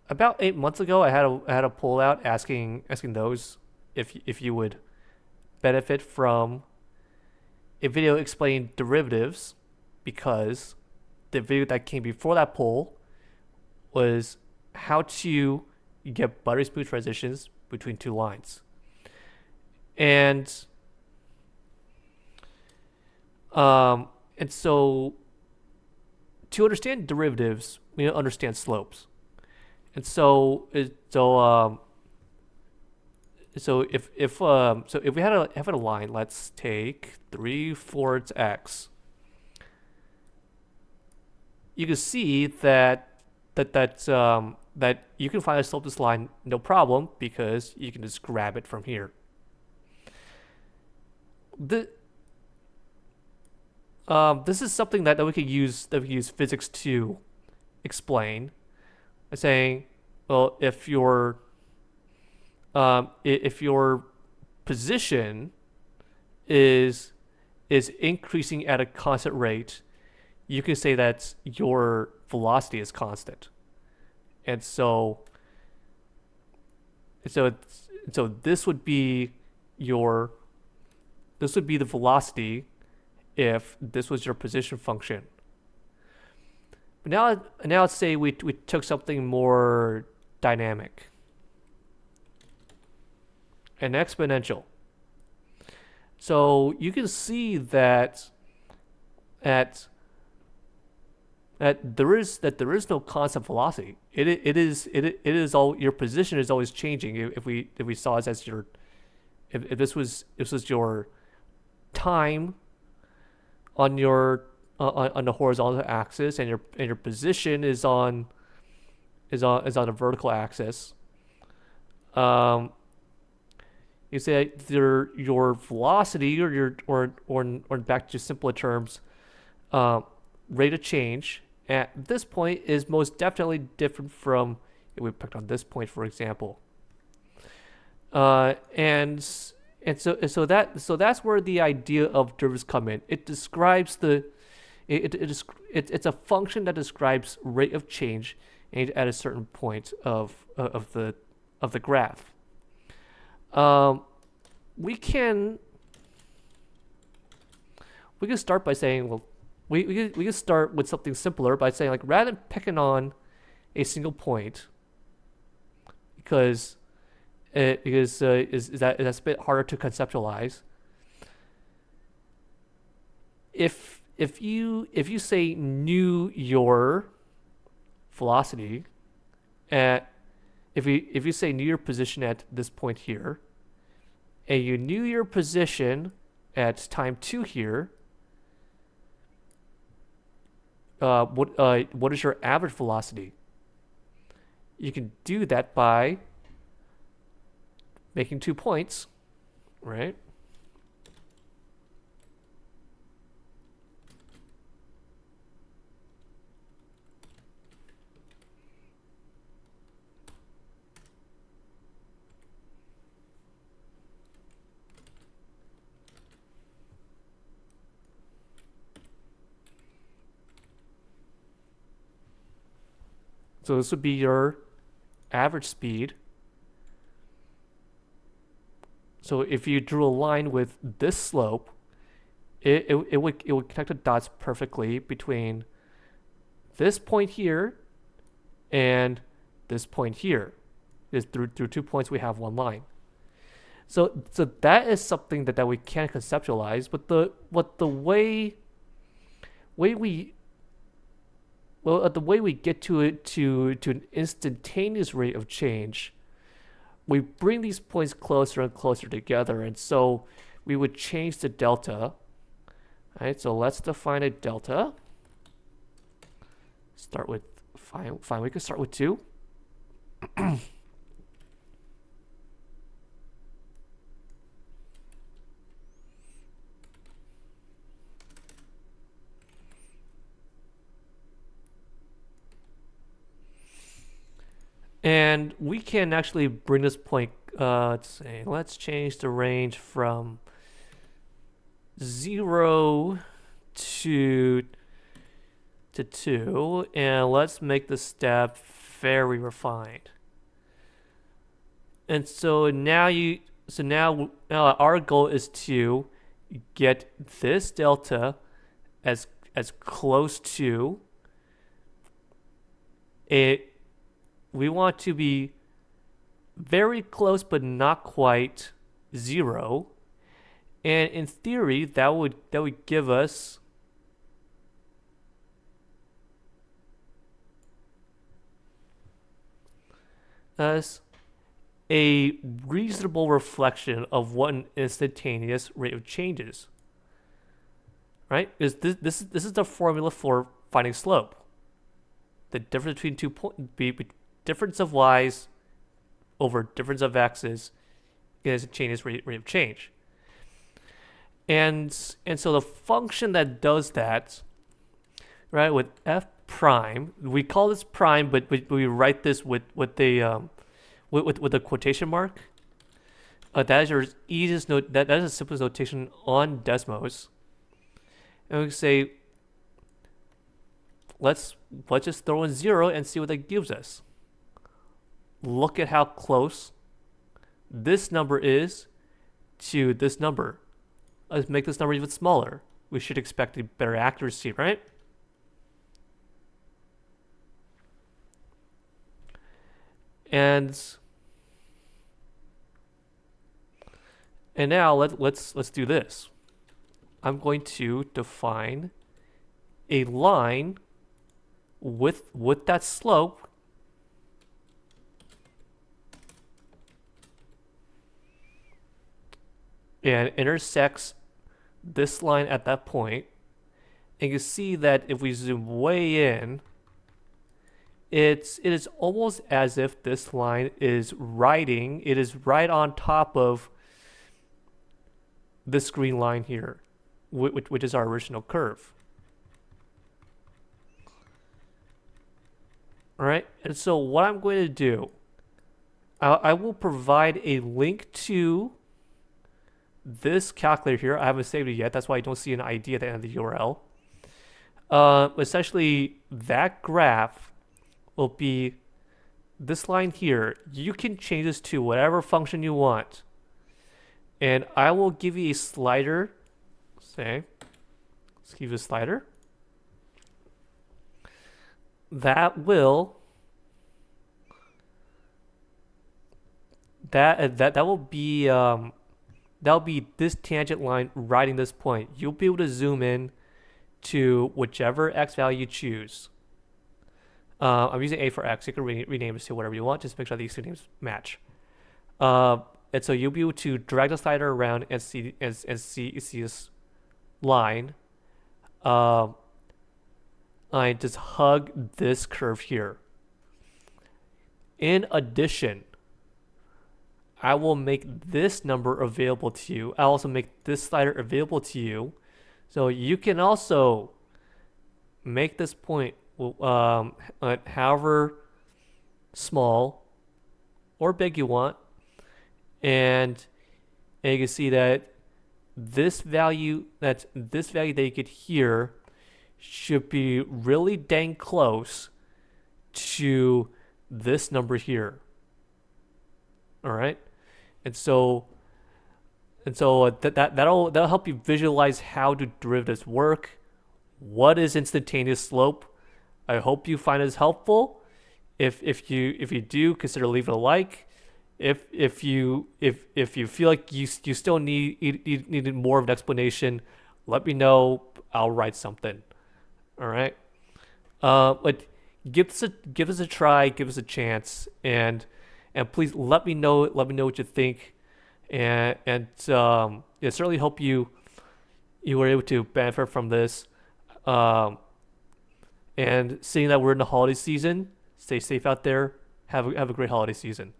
about 8 months ago, I had a poll out asking those if you would benefit from a video explaining derivatives, because the video that came before that poll was how to get buttery smooth transitions between two lines. And um, and so to understand derivatives, we need to understand slopes. And so if we have a line, let's take 3/4 x. You can see that you can find a slope of this line no problem, because you can just grab it from here. The This is something that we could use physics to explain, by saying, well, if your position is increasing at a constant rate, you can say that your velocity is constant. And so so so this would be the velocity if this was your position function. But now let's say we took something more dynamic, an exponential. So you can see that at that there is no constant velocity. It is all, your position is always changing. If we saw it as your, if this was your time on your on the horizontal axis, and your position is on a vertical axis. You say your velocity, or back to simpler terms, rate of change at this point is most definitely different from if we picked on this point, for example. And that's where the idea of derivatives come in. It describes it's a function that describes rate of change at a certain point of the graph. We can start by saying, well, we can start with something simpler by saying, like, rather than picking on a single point, because that's a bit harder to conceptualize. If you say knew your velocity at, if you say knew your position at this point here, and you knew your position at time 2 here, what is your average velocity? You can do that by making 2 points, right? So this would be your average speed. So if you drew a line with this slope, it would connect the dots perfectly between this point here and this point here. Is through 2 points we have one line. So that is something that we can conceptualize, but the way we get to it, to an instantaneous rate of change, we bring these points closer and closer together, and so we would change the delta. All right, so let's define a delta. Start with fine. We can start with 2. And we can actually bring this point, let's change the range from 0 to 2, and let's make the step very refined. And so now our goal is to get this delta as close to it. We want to be very close, but not quite 0. And in theory, that would give us a reasonable reflection of what an instantaneous rate of change is. Right? Because this is the formula for finding slope. The difference between 2 points, difference of y's over difference of x's is instantaneous rate of change. And so the function that does that, right, with f prime, we call this prime, but we write this with a quotation mark. That is your easiest note. That is the simplest notation on Desmos. And we say, let's just throw in 0 and see what that gives us. Look at how close this number is to this number. Let's make this number even smaller. We should expect a better accuracy, right? And now let's do this. I'm going to define a line with that slope and intersects this line at that point. And you see that if we zoom way in, it is almost as if this line is right on top of this green line here, which is our original curve. All right, and so what I'm going to do, I will provide a link to this calculator here. I haven't saved it yet. That's why I don't see an ID at the end of the URL. Essentially, that graph will be this line here. You can change this to whatever function you want. And I will give you a slider. Say, let's give you a slider. That will be that'll be this tangent line riding this point. You'll be able to zoom in to whichever x value you choose. I'm using a for x. You can rename this to whatever you want. Just make sure these two names match. And so you'll be able to drag the slider around and see this line. I just hug this curve here. In addition, I will make this number available to you. I'll also make this slider available to you. So you can also make this point however small or big you want. And you can see that this value that you get here should be really dang close to this number here. All right, and so that'll help you visualize how do derivatives work. What is instantaneous slope? I hope you find this helpful. If you do, consider leaving a like. If you feel like you still need more of an explanation, let me know. I'll write something. All right. But give us a try, give us a chance, and please let me know what you think, and yeah, certainly hope you were able to benefit from this. And seeing that we're in the holiday season, stay safe out there. Have a great holiday season.